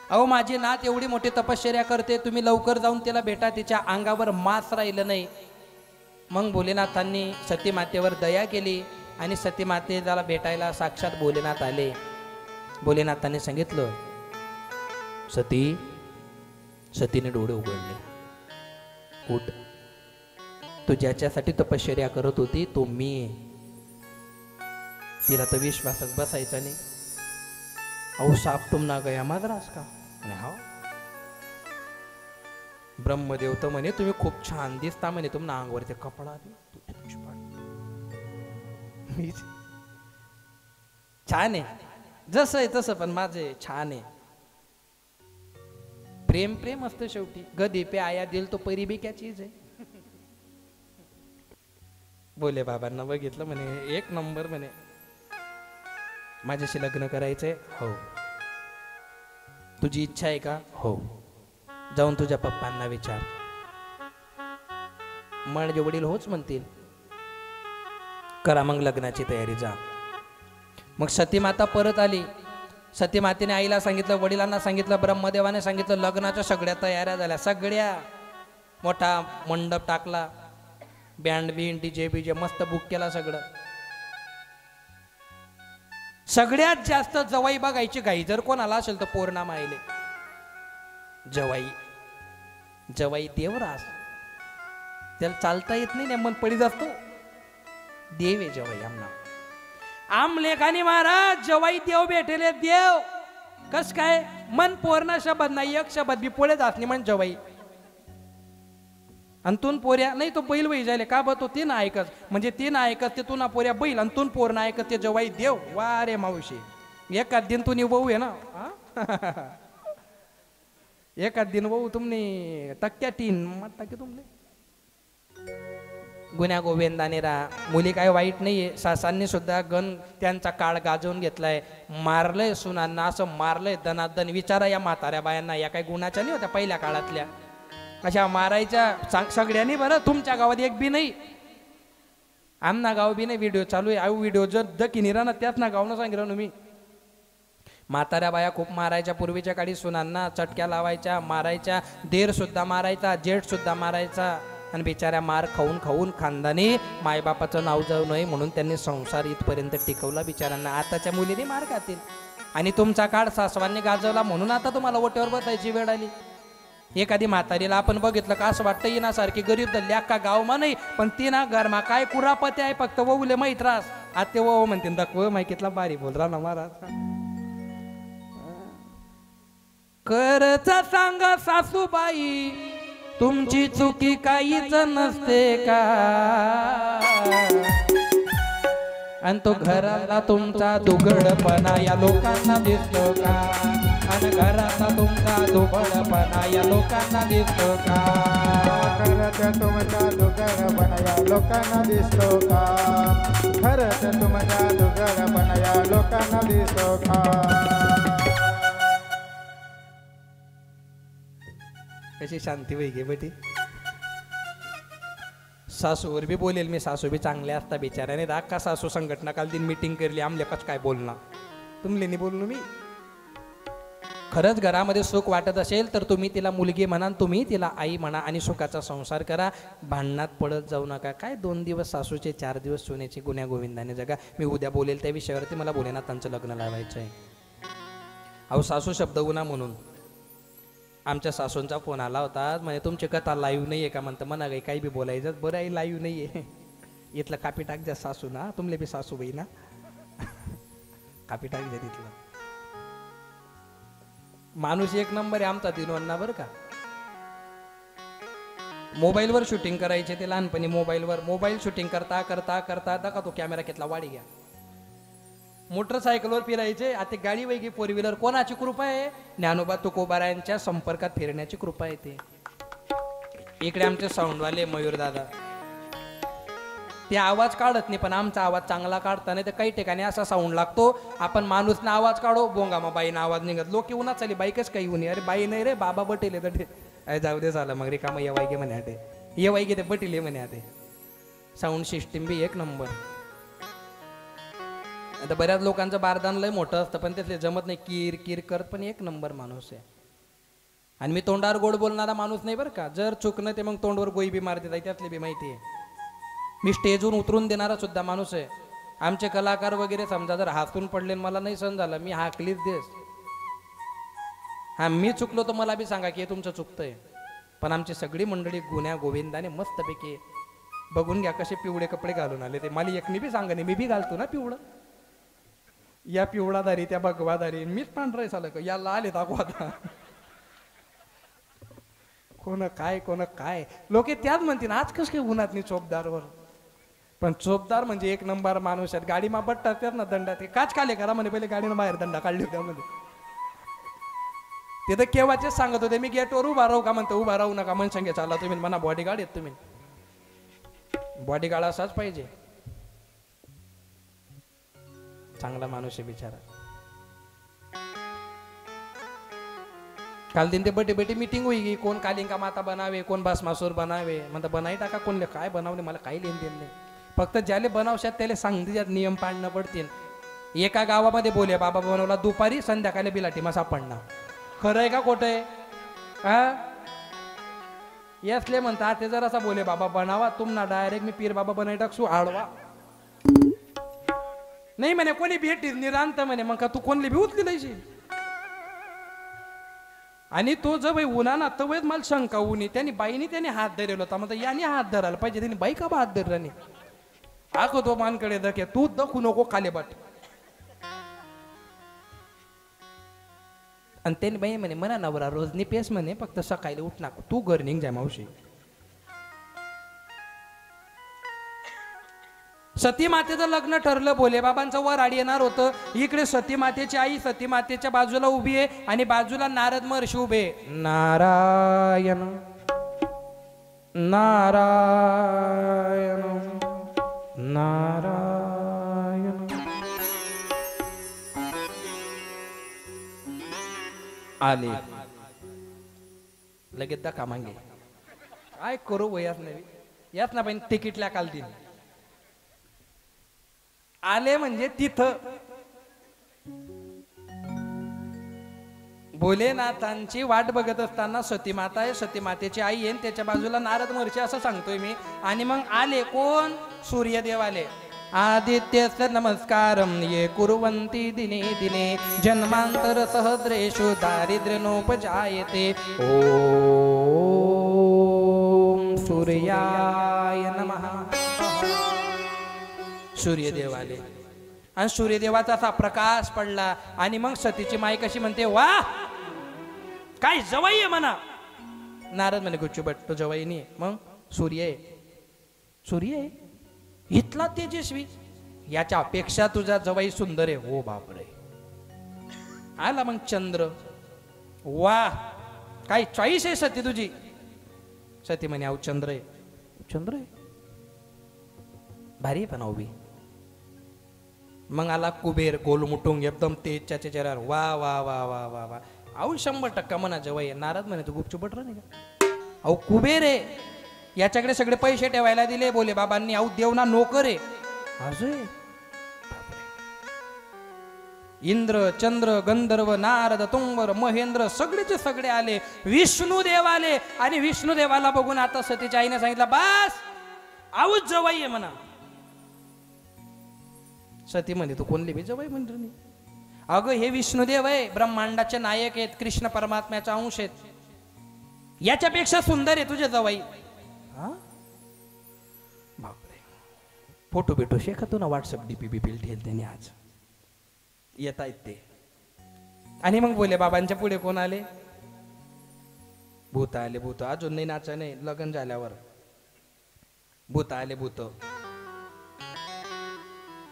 अहो माझी नात एवढी मोठी तपश्चर्या करते, तुम्ही लवकर जाऊन तिला भेटा, तिच्या अंगावर मांस राहिलं नाही. मग भोलेनाथांनी सती मातेवर दया केली आणि सती मातेला भेटायला साक्षात भोलेनाथ आले. भोलेनाथांनी सांगितलं, सतीने डोळे उघडले, उठ, तू ज्याच्यासाठी तपश्चर्या करत होती तो मी. तिला तर विश्वासच बसायचा नाही. अहो साप तुम ना गया माद्रास का? हा ब्रह्मदेव तर म्हणे तुम्ही खूप छान दिसता म्हणे, तुमना अंगावर ते कपडा छान आहे, जसं आहे तसं, पण माझे छान आहे. प्रेम प्रेम असतं शेवटी. गदी पे आया दिल तो परी भी क्या चीज आहे. बोले बाबांना बघितलं म्हणे एक नंबर म्हणे. माझ्याशी लग्न करायचंय? हो. तुझी इच्छा आहे का? हो. जाऊन तुझ्या पप्पांना विचार. माझे वडील होच म्हणतील. करा मग लग्नाची तयारी, जा. मग सतीमाता परत आली. सतीमातेने आईला सांगितलं, वडिलांना सांगितलं, ब्रह्मदेवाने सांगितलं. लग्नाच्या सगळ्या तयाऱ्या झाल्या, सगळ्या. मोठा मंडप टाकला, बँड बिंड डीजे बीजे मस्त बुक केला सगळं. सगळ्यात जास्त जवाई बघायची घाई जर कोणाला असेल तर पौर्णिमा आईले. जवाई जवाई देवरास, त्याला चालता येत नाही, नेमन पडी जातो. देव आहे जवाई. आमना आम लेखानी महाराज जवाई देव भेटेले. देव कस काय? मन पोरणा शब्द नाही, एक शब्द बी पोळे जात नाही म्हण जवाई. अंतून पोऱ्या नाही तो बैल वही जायले का बतो ते ना ऐकत, म्हणजे ते ना ऐकत ते तू ना पोऱ्या बैल अंतून पोर ना ऐकत ते जवाई देव. वा रे मावशी, एका दिन तुम्ही वहू आहे ना. एका दिन वहू तुमने टक्क्या टीन मत की तुमने गुन्ह्या गोविंदाने राहा. मुली काय वाईट नाहीये. सासांनी सुद्धा गण त्यांचा काळ गाजवून घेतलाय. मारलंय सुनांना, असं मारलंय दनादन. विचारा या म्हाताऱ्या बायांना, या काही गुणाच्या नाही होत्या पहिल्या काळातल्या. अशा मारायच्या सगळ्यांनी. बरं तुमच्या गावात एक बी नाही, आमना गाव बी नाही. व्हिडिओ चालू आहे, व्हिडिओ जर दखिनी ना त्याच ना गावनं सांगितलं मी. म्हाताऱ्या बाया खूप मारायच्या पूर्वीच्या काळी. सुनांना चटक्या लावायच्या, मारायच्या. देर सुद्धा मारायचा, जेठ सुद्धा मारायचा. आणि बिचाऱ्या मार खाऊन खाऊन खानदानी मायबापाचं नाव जाऊ नये म्हणून त्यांनी संसार इथपर्यंत टिकवला बिचाऱ्यांना. आताच्या मुलीने मार खातील. आणि तुमचा काळ सासवांनी गाजवला म्हणून आता तुम्हाला ओट्यावर बसायची वेळ आली. एखादी म्हातारीला आपण बघितलं का असं वाटतं येण्यासारखी गरीब दल्ली अख्खा गावमा नाही, पण ती ना घरमा काय कुरापती आहे फक्त वहुले माही त्रास. आता ते वहू म्हणते दाखव माहितीतला बारी बोल रा ना महाराज. करचा सांगा सासूबाई, तुमची चुकी काहीच नसते का. आणि तो घराला तुमचा दुघडपणा या लोकांना दिसतो का. आणि घराचा तुमचा दुबळपणा या लोकांना दिसतो का. घराचा तुमचा दुघडपणा या लोकांना दिसतो का. घराचा तुमचा दुघडपणा या लोकांना दिसतो का. कशी शांती वैगे बेटी. सासूवर बी बोलेल मी, सासू बी चांगले असता बिचाऱ्याने. का सासू संघटना काल दिन मीटिंग करली, आमले कच काय बोलणार तुमले नाही बोललो मी. खरंच घरामध्ये सुख वाटत असेल तर तुम्ही तिला मुलगी म्हणा, तुम्ही तिला आई म्हणा आणि सुखाचा संसार करा. भांडणात पडत जाऊ नका. काय 2 दिवस सासूचे 4 दिवस सोन्याची गुन्ह्या गोविंदाने जगा. मी उद्या बोलेल त्या विषयावरती. मला बोलेना त्यांचं लग्न लावायचं आहे. अहो सासू शब्द गुन्हा म्हणून आमच्या सासूंचा फोन आला होता. म्हणजे तुमची कथा लाईव्ह नाही आहे का म्हणतं. म्हणा काही बी बोलायचं. बरं आहे लाईव्ह नाही आहे. इथलं कापी टाक द्या सासू ना, तुमले बी सासूबाई ना. कापी टाक द्या तिथलं. माणूस एक नंबर आहे आमचा दिनवन्ना बरं का. मोबाईलवर शूटिंग करायचे ते लहानपणी. मोबाईल शूटिंग करता करता करता का तो कॅमेरा घेतला वाढी घ्या. मोटरसायकलवर फिरायचे. आता गाडी वेगळी 4 व्हीलर. कोणाची कृपा आहे? ज्ञानोबा तुकोबारायांच्या संपर्कात फिरण्याची कृपा आहे. ते इकडे आमचे साऊंडवाले मयूर दादा, ते आवाज काढत नाही पण आमचा आवाज चांगला काढता. नाही तर काही ठिकाणी असा साऊंड लागतो आपण माणूस ना आवाज काढो बोंगा मग बाईना आवाज निघत. लोक येऊन चाली बाईकच काही येऊन. अरे बाई नाही रे बाबा बटेले तर अरे जाऊ दे झालं मग रिकामं ये वाईगे म्हणे. आटे ये वाईगे ते बटेले म्हणे. आटे साऊंड सिस्टीम बी एक नंबर. आता बऱ्याच लोकांचं बारदान लय मोठं असतं पण त्यातले जमत नाही. किर किर करत पण एक नंबर माणूस आहे. आणि मी तोंडावर गोड बोलणारा माणूस नाही बरं का. जर चुकणं ते मग तोंडवर गोई बी मारते त्यातली बी माहिती आहे. मी स्टेजवरून उतरून देणारा सुद्धा माणूस आहे. आमचे कलाकार वगैरे समजा जर हातून पडले मला नाही सहन झालं मी हाकलीच देस. हा मी चुकलो तर मला बी सांगा की हे तुमचं चुकतंय. पण आमची सगळी मंडळी गुन्ह्या गोविंदाने मस्तपैकी बघून घ्या कसे पिवळे कपडे घालून आले ते. मला एकनी बी सांगा नाही मी बी घालतो ना पिवळं. या पिवळादारी त्या भगवादारी मीच पांढराय झालं का या लाल येत आता. कोण काय लोक त्याच म्हणतील आज कस काय उन्हात नाही चोपदारवर. पण चोपदार म्हणजे एक नंबर माणूस आहेत. गाडी मा बट टाकतात ना दंडात, काच काले करा म्हणे, पहिले गाडीनं बाहेर दंडा काढली होत्या मध्ये. ते तर केव्हाचेच सांगत होते, मी गेटवर उभा राहू का म्हणतो, उभा राहू नका मन संगे चालला तुम्ही, म्हणा बॉडीगार्ड आहेत तुम्ही. बॉडीगार्ड असाच पाहिजे, चांगला माणूस आहे बिचारा. काल दिन ते बटे बटे मीटिंग होई, कोण कालिंका माता बनावे, कोण भस्मासूर बनावे. म्हणता बनाई टाका, कोणले काय बनवले मला काही लेन देन नाही. फक्त ज्याले बनवशात त्याला सांगते नियम पाळणं पडतील. एका गावामध्ये बोले बाबा बनवला दुपारी, संध्याकाळी बिलाटी मग सापडणार. खरं आहे का खोटं आहे? हा यसले म्हणता ते जर असा बोले बाबा बनावा तुमना डायरेक्ट मी पीर बाबा बनाई टाकसू आडवा नाही म्हणे, कोणी भेटी निरांत म्हणे. मग का तू कोणली भी उचली द्यायची? आणि तो जवळ उन्हाना तवच मला शंका उनी, त्यांनी बाईनी त्याने हात धरला होता. म्हणता याने हात धरायला पाहिजे, त्यांनी बाई का हात धरला नाही. आखो तो मानकडे दके, तू दखू नको खाली बट. आणि त्यांनी बाई म्हणे म्हणा नवरा रोज निपेस म्हणे, फक्त सकाळी उठ ना तू घर निघ जाय मावशी. सती मातेचं लग्न ठरलं, भोले बाबांचं वर आड येणार होतं. इकडे सती मातेची आई सती मातेच्या बाजूला उभी आहे आणि बाजूला नारद महर्षी उभे. नारायण नारायण नारायण. आले लगेच दा कामांगे काय करू वयास नाही याच ना पण तिकीटल्या काल दिन आले म्हणजे तिथं भोलेनाथांची वाट बघत असताना सतीमाता आहे, सतीमातेची आई आहे, त्याच्या बाजूला नारद महर्षी असं सांगतोय मी. आणि मग आले कोण? सूर्यदेव आले. आदित्यस्य नमस्कारम ये कुर्वन्ति दिने दिने जन्मांतर सहद्रेषु दारिद्र्यनोपजायते. ओम सूर्याय नमः. सूर्यदेव आले आणि सूर्यदेवाचा असा प्रकाश पडला. आणि मग सतीची माई कशी म्हणते, वा काय जवाई आहे म्हणा. नारद म्हणे गुच्चूबट तो जवाई नाही. मग सूर्य आहे. सूर्य आहे इथला तेजस्वी, याच्या अपेक्षा तुझा जवाई सुंदर आहे. हो बापरे. आला मग चंद्र. वा काय चॉईस आहे सती तुझी. सती म्हणे अहो चंद्र आहे. चंद्र आहे भारी पण उभी. मग आला कुबेर गोलमुटुंग एकदम तेजच्या चेहऱ्यावर. वा वा वा वा वा वा. अहो 100% म्हणा जवाई. नारद म्हणे तू गुपचूपट राह नाही का. अहो कुबेर आहे, याच्याकडे सगळे पैसे ठेवायला दिले बोले बाबांनी. अहो देवना नोकर आहे. अजय इंद्र चंद्र गंधर्व नारद तुंबर महेंद्र सगळेचे सगळे आले. विष्णुदेव आले आणि विष्णुदेवाला बघून आता सतीच्या आईने सांगितलं बस आऊच जवाई आहे म्हणा. सती म्हणे तू कोणली बी जवाई म्हणतो नाही. अगं हे विष्णुदेव आहे, ब्रह्मांडाचे नायक आहेत, कृष्ण परमात्म्याचा अंश आहेत, याच्यापेक्षा सुंदर आहे तुझे जवाई. बापरे. फोटो बिटो शेखतो ना व्हॉट्सअप डीपी बीपी ठेल त्यांनी आज येत आहेत ते. आणि मग बोले बाबांच्या पुढे कोण आले? भूत आले. भूत अजून नाही नाचा नाही, लग्न झाल्यावर भूत आले. भूत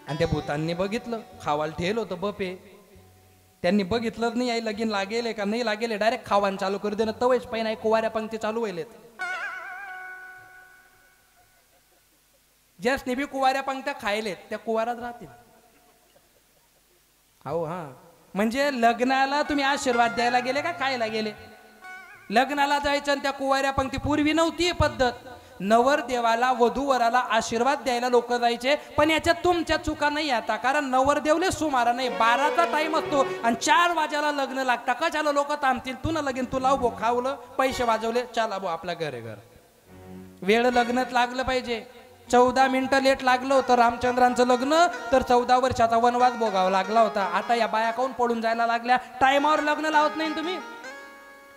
आणि त्या भूतांनी बघितलं खावाल ठेल होतं बपे. त्यांनी बघितलंच नाही आई लगीन लागेल का नाही लागेल, डायरेक्ट खावान चालू करू दे ना. तवच पण नाही कुवाऱ्या पंक्ती चालू व्हायलेत. ज्यासने बी कुवाऱ्या पंक्त्या खायलेत त्या कुवारात राहतील. हो हा म्हणजे लग्नाला तुम्ही आशीर्वाद द्यायला गेले का खायला गेले? लग्नाला जायचं आणि त्या कुवाऱ्या पंक्ती. पूर्वी नव्हती पद्धत. नवरदेवाला वधूवराला आशीर्वाद द्यायला लोक जायचे. पण याच्यात तुमच्या चुका नाही आता, कारण नवरदेवले सुमारा नाही 12चा टाइम असतो आणि 4 वाजायला लग्न लागता. कशाला लोक थांबतील? तू ना लगीन तुला बो खावलं पैसे वाजवले चला बो आपल्या घरे घर. वेळ लग्नात लागलं पाहिजे. 14 मिनिटं लेट लागलं होतं रामचंद्रांचं लग्न तर 14 वर्षाचा वनवास भोगावा लागला होता. आता या बाया काऊन पळून जायला लागल्या? टाइमावर लग्न लावत नाही तुम्ही.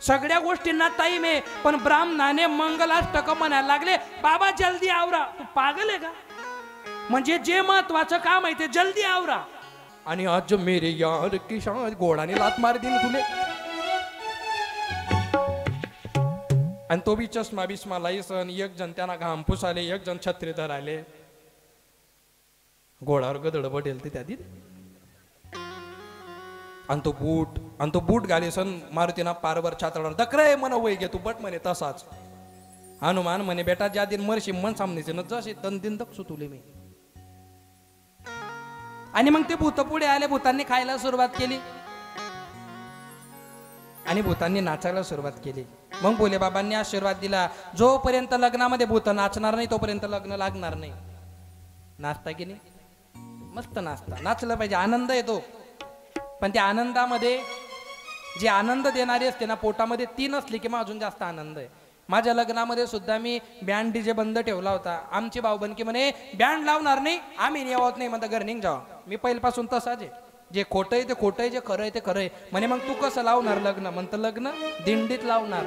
सगळ्या गोष्टींना टाइम आहे, पण ब्राह्मणाने मंगलाष्टक म्हणायला लागले बाबा जल्दी आवरा. तू पागल आहे का? म्हणजे जे महत्वाचं काम आहे ते जल्दी आवरा. आणि आज मेरे यार की शान घोडाने लात मार दिन तुले. आणि तो बी चष्मा बिस्मा लाईसन. एक जण त्यांना घाम पुसाले, एक जण छत्री धराले. घोडावर गदड बटेल ते त्यादीत आणि तो बूट घाली सन मारुतीना पारवर छातडावर दकरे मन वय घे तू बट म्हणे तसाच हनुमान म्हणे बेटा ज्या दिन मरशी मन सामनेचे न जसे तन दिन दक सुतुले मी. आणि मग ते भूत पुढे आले, भूतांनी खायला सुरुवात केली आणि भूतांनी नाचायला सुरुवात केली. मग भोले बाबांनी आशीर्वाद दिला, जोपर्यंत लग्नामध्ये भूत नाचणार नाही तोपर्यंत लग्न लागणार नाही. नाचता की नाही? मस्त नाचता, नाचलं पाहिजे, आनंद येतो. पण त्या आनंदामध्ये जे आनंद देणारी असते ना, पोटामध्ये ती नसली की मग अजून जास्त आनंद आहे. माझ्या लग्नामध्ये सुद्धा मी बँड डीजे बंद ठेवला होता. आमची भाऊबंदकी म्हणे बँड लावणार नाही, आम्ही निवावत नाही म्हणता घर निघ जावा. मी पहिल्यापासून तसाच आहे, जे खोटं आहे ते खोटं आहे, जे खरं आहे ते खरं आहे. म्हणे मग तू कसं लावणार लग्न? म्हणतं लग्न दिंडीत लावणार,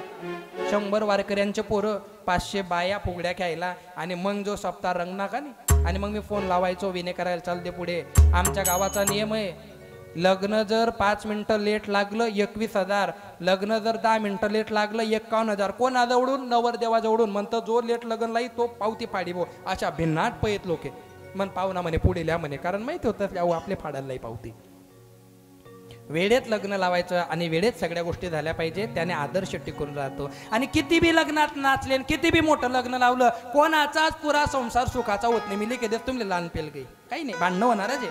100 वारकऱ्यांचे पोरं, 500 बाया फुगड्या खेळायला आणि मग जो सप्ताह रंगना का नाही. आणि मग मी फोन लावायचो, विने करायला चालते पुढे. आमच्या गावाचा नियम आहे, लग्न जर 5 मिनिटं लेट लागलं 21,000, लग्न जर 10 मिनिटं लेट लागलं 51,000. कोणाजवळून? नवरदेवाजवळून. म्हणतं जो लेट लग्न लाई तो पावती फाडी बो. अशा भिन्नाट पैत लोक मन पाहुणा म्हणे पुढे लिहा म्हणे, कारण माहिती होतं आपले फाडायला लाई पावती. वेळेत लग्न लावायचं आणि वेळेत सगळ्या गोष्टी झाल्या पाहिजे, त्याने आदर्श टिकून राहतो. आणि किती बी लग्नात नाचले, किती बी मोठं लग्न लावलं, कोणाचाच पुरा संसार सुखाचा होत नाही. मी लिखे देत तुम्ही लहान पेल काही नाही, भांडणं होणारच आहे.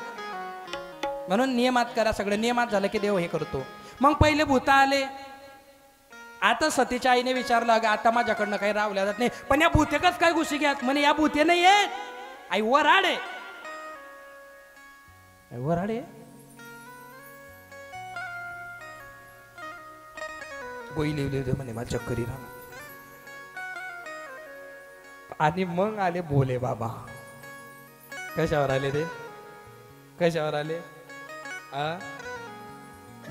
म्हणून नियमात करा, सगळं नियमात झालं की देव हे करतो. मग पहिले भूत आले. आता सतीच्या आईने विचारलं, अगं आता माझ्याकडनं काही रावल्या जात नाही, पण या भूतेकच काय घुशी घ्यात? म्हणे या भूते नाही येत, आई वराडे वराडे गोई लिवले होते म्हणे माझ्या चक्करी राहणार. आणि मग आले भोले बाबा. कशावर आले ते? कशावर आले?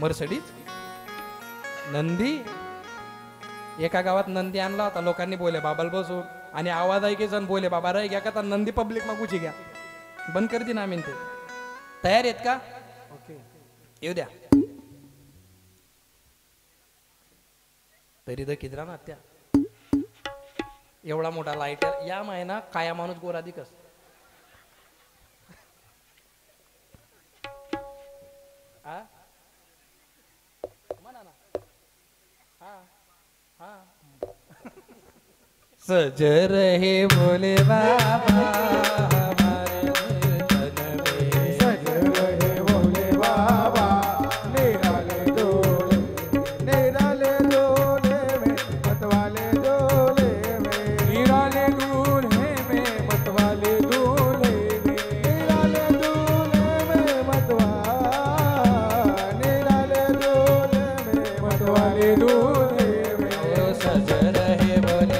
मर्सडीज, नंदी. एका गावात नंदी आणला होता, लोकांनी बोले बाबाला बसून आणि आवाज ऐके जण बोले बाबा रे घ्या का नंदी पब्लिक मग गुची घ्या, बंद कर दी ना. आम्ही ते तयार आहेत का? ओके येऊ द्या. तरी द किद्रा ना त्या एवढा मोठा लाईटर या महिना काया माणूस गोरा दिकस. सज रहे भोले बाबा हमारे तन में, सज रहे भोले बाबा निराले डोले में, मतवाले डोले में, निराले दूल्हे में, मतवाले दूल्हे में, निराले दूल्हे में, निराले दूल्हे में, मतवाले दूल्हे में. सज रहे भोले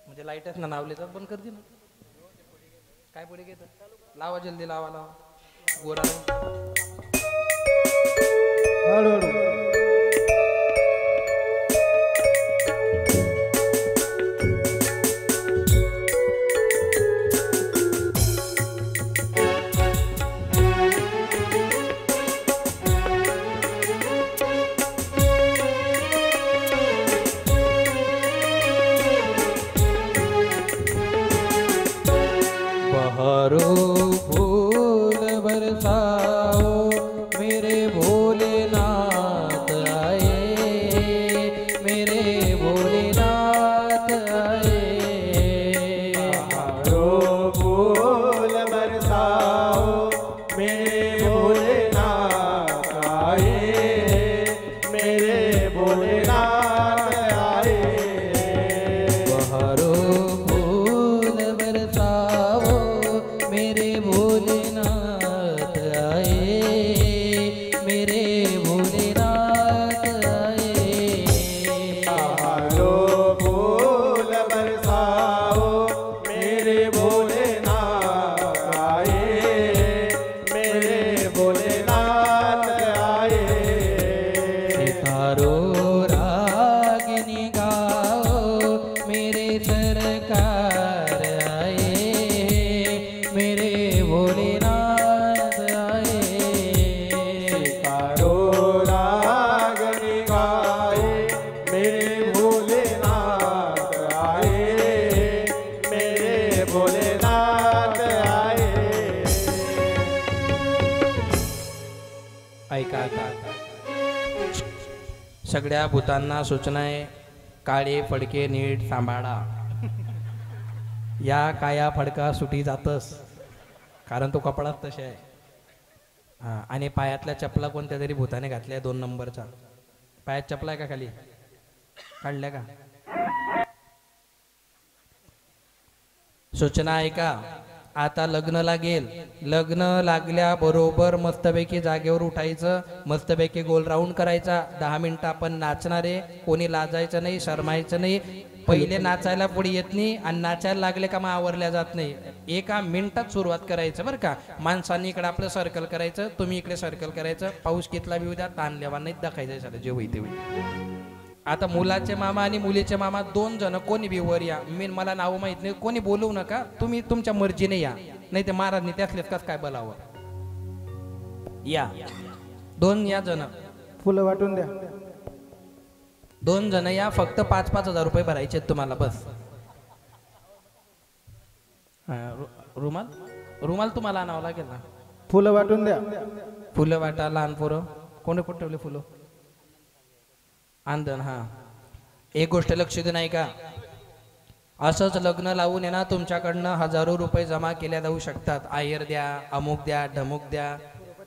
म्हणजे लाईटच ना नावले तर बंद कर दे ना. काय पुढे घेत लावा, जल्दी लावा लावा गोरा हळूहळू. बहारो फूल बरसाओ ऐका आता सगळ्या भूतांना सूचना आहे, काळे फडके नीट सांभाळा. या काया फडका सुटी जातस, कारण तो कपडाच तसे आहे. हा, आणि पायातल्या चपला कोणत्या तरी भूताने घातल्या 2 नंबरचा. पायात चपला आहे का खाली काढल्या का? सूचना ऐका, आता लग्न लागेल. लग्न लागल्याबरोबर मस्तपैकी जागेवर उठायचं, मस्तपैकी गोल राऊंड करायचा. 10 मिनिटं आपण नाचणारे, कोणी लाजायचं नाही, शरमायचं नाही. पहिले नाचायला पुढे येत नाही आणि नाचायला लागले का मग आवरल्या जात नाही. 1 मिनिटात सुरुवात करायचं बरं का. माणसांनी इकडे आपलं सर्कल करायचं, तुम्ही इकडे सर्कल करायचं. पाऊस कितला बी द्या, ताण लेवा नाही दाखायचं सर जे होई ते होई. आता मुलाचे मामा आणि मुलीचे मामा 2 जण कोणी बी वर या. मला नाव माहित नाही, कोणी बोलवू नका, तुम्ही तुमच्या मर्जीने या, नाही ते महाराजनी त्यातलेच कस काय बोलावं. या 2 या जण, फुलं वाटून द्या. 2 जण या, फक्त 5-5 हजार रुपये भरायचे तुम्हाला बस. रुमाल रुमाल तुम्हाला आणावं लागेल ना. फुलं वाटून द्या. फुलं वाटा, लहान पोरं कोणी कुठे ठेवले फुलं आंदण. हा, एक गोष्ट लक्ष दे नाही का, असंच लग्न लावून येणार तुमच्याकडनं हजारो रुपये जमा केल्या जाऊ शकतात. आयर द्या, अमुक द्या, ढमुक द्या,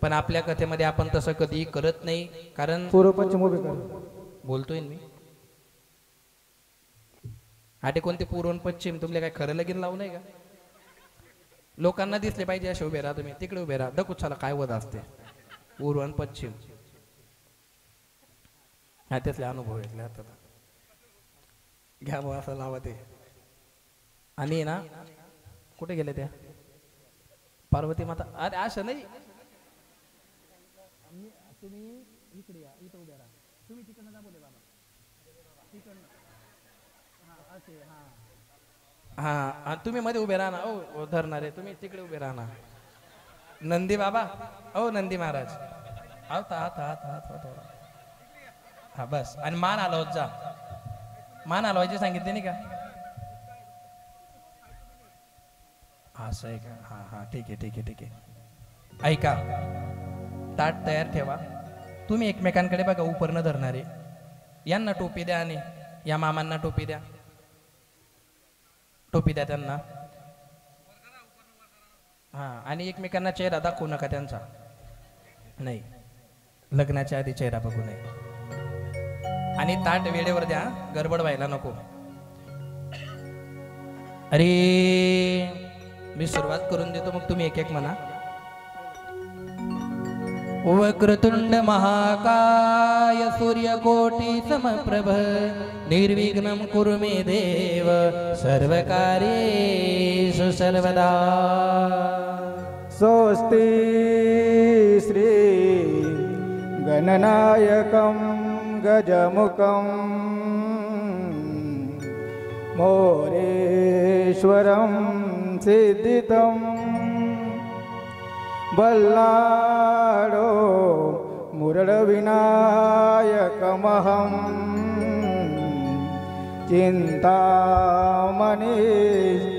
पण आपल्या कथेमध्ये आपण तसं कधी करत नाही. कारण पूर्व पश्चिम उभे कर. बोलतोय मी आटे कोणते पूर्व आणि पश्चिम, तुमले काय खरं लगीन लावू नाही का? लोकांना दिसले पाहिजे असे उभे राहा, तुम्ही तिकडे उभे राहा. दकुचाला काय वध असते पूर्व आणि पश्चिम. हा, त्यातले अनुभव घेतले आता घ्या मग असं लावा ते. आणि ना कुठे गेले त्या पार्वती माता? अरे असं नाही, तुम्ही इकडे या, इथं उभे राहा. तुम्ही तिकडनं जा बोले बाबा, तिकडनं. हा, तुम्ही मध्ये उभे राहा ना. ओ धरणारे तुम्ही तिकडे उभे राहा ना. नंदी बाबा, ओ नंदी महाराज, आता आता आता आता. हा बस, आणि मान हलवत जा. मान हलवायचे सांगितले नाही का? असं आहे का? हा हा, ठीक आहे ठीक आहे ठीक आहे. ऐका, ताट तयार ठेवा. तुम्ही एकमेकांकडे बघा, उपरनं धरणारे. यांना टोपी द्या आणि या मामांना टोपी द्या. टोपी द्या त्यांना. हा, आणि एकमेकांना चेहरा दाखवू नका त्यांचा. नाही, लग्नाच्या आधी चेहरा बघू नये. आणि ताट वेळेवर द्या, गडबड व्हायला नको. अरे मी सुरुवात करून देतो, मग तुम्ही एक एक म्हणा. वक्रतुंड महाकाय सूर्यकोटि समप्रभ निर्विघ्नं कुरु मे देव सर्वकार्येषु सर्वदा. स्वस्ति श्री गणनायकं गजमुखं मोरेश्वरं सिद्धितं बल्लाडो मुरळविनायकमहं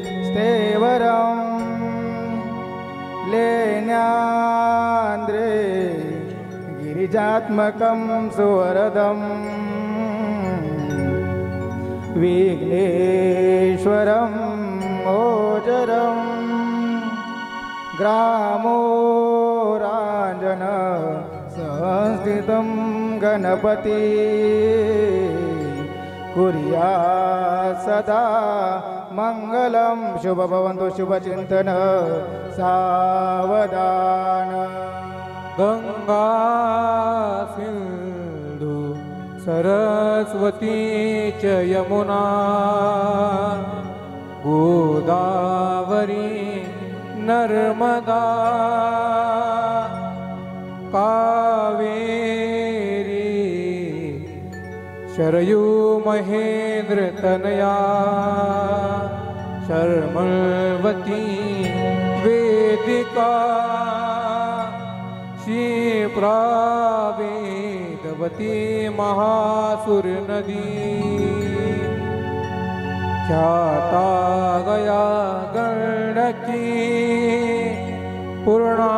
चिन्तामणिस्थेवरं लेण्यान्द्रे गिरिजात्मकं सुवरदं विघ्नेश्वरं ओजरं ग्रामोराञ्जन संस्थितं गणपति कुर्यात् सदा मङ्गलं. शुभ भवन्तु शुभचिन्तन सावधान. गंगा सिंधु सरस्वती च यमुना गोदावरी नर्मदा कावेरी शरयू महेंद्र तनया शर्मवती वेदिका क्षिप्रावेदवती महासुर नदी ख्याता गया गंडकी पूर्णा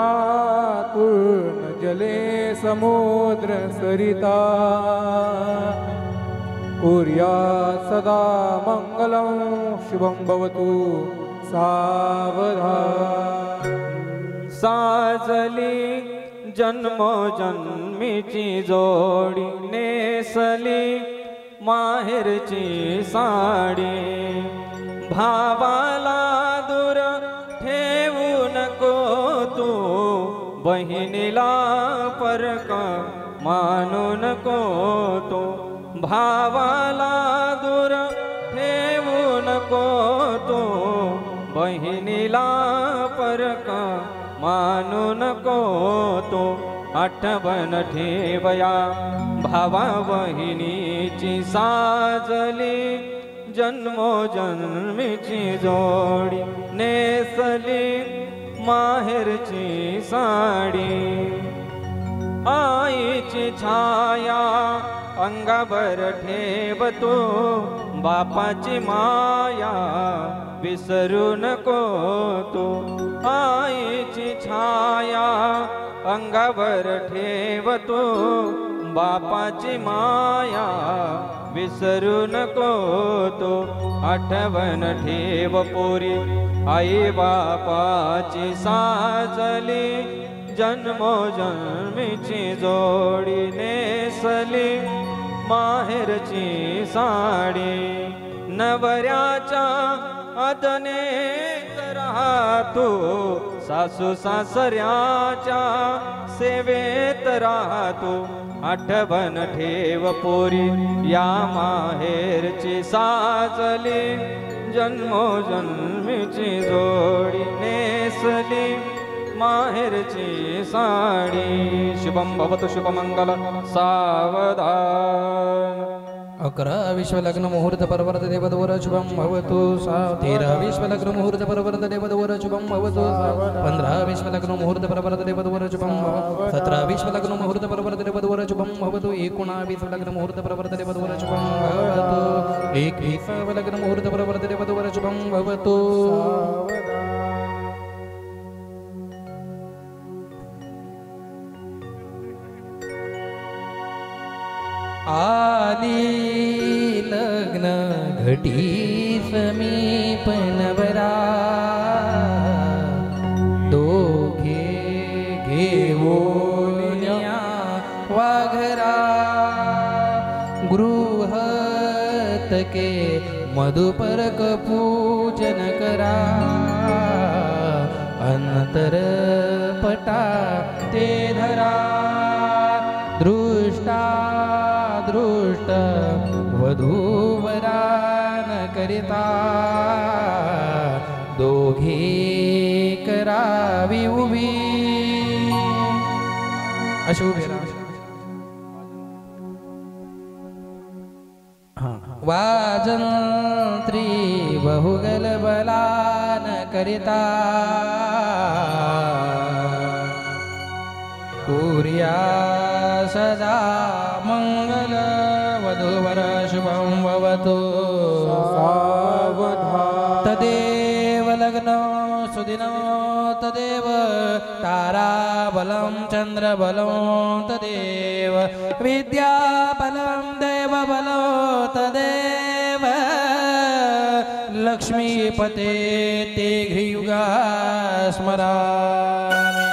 पूर्ण जले समुद्र सरिता कुर्या सदा मंगलं शुभं भवतु सावधान साजली जन्मोजन्मीची जोडी नेसली माहेरची साडी भावाला दूर ठेवू नको तू बहिणीला परक मानू नको तू भावाला दूर ठेवू नको तू बहिणीला परक मानू नको तो आठवण ठेवया भावा बहिणीची साजली जन्मोजन्मीची जोडी नेसली माहेरची साडी आईची छाया अंगावर ठेवतो बापाची माया विसरू नको तो आईची छाया अंगावर ठेवतो बापाची माया विसरू नको तो आठवण ठेव पोरी आई बापाची साजली जन्मोजन्मीची जोडी नेसली माहेरची साडी नवऱ्याच्या अदनेत राहतो सासू सासऱ्याच्या सेवेत राहतो आठवण ठेव पोरी या माहेरची साजली जन्मोजन्मीची जोडी नेसली माहेरची साडी शुभं भवतु शुभमंगल सावधान 11 विश्वलग्न मुहूर्त परवर्त देवदवर शुभम भवतु 13 विश्वलग्न मुहूर्त परवर्त देवदवर शुभम भवतु 15 विश्वलग्न मुहूर्त परवर्त देवदवर शुभम 17 विश्वलग्न मुहूर्त परवर्त देवदवर शुभम भवतु 19 विश्वलग्न मुहूर्त परवर्त देवदवर शुभम भवतु 21 विश्वलग्न मुहूर्त परवर्त देवदवर शुभम भवतु आली लग्न घटी समीप नवरा दोघे घेऊन या वाघरा गृहतके मधुपरक पूजन करा अंतर पटा ते धरा दृष्टा दृष्ट वधूवरान करिता दोघे करावी उभी अशुभ वाजंत्री बहुगल बलान करिता कुर्या सदा मंगल वधूवर शुभं भवतु सावधान तदेव लग्न सुदिनं तदेव ताराबलं चन्द्रबलं तदेव विद्याबलं देवबलं तदेव लक्ष्मीपते ते घ्रियुगा स्मरामि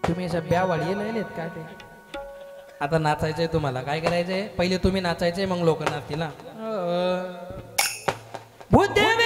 तुम्ही अशा ब्या वाढी लिहिलेत का ते आता नाचायचंय तुम्हाला काय करायचंय पहिले तुम्ही नाचायचंय मग लोक नाचतील ना भूदेव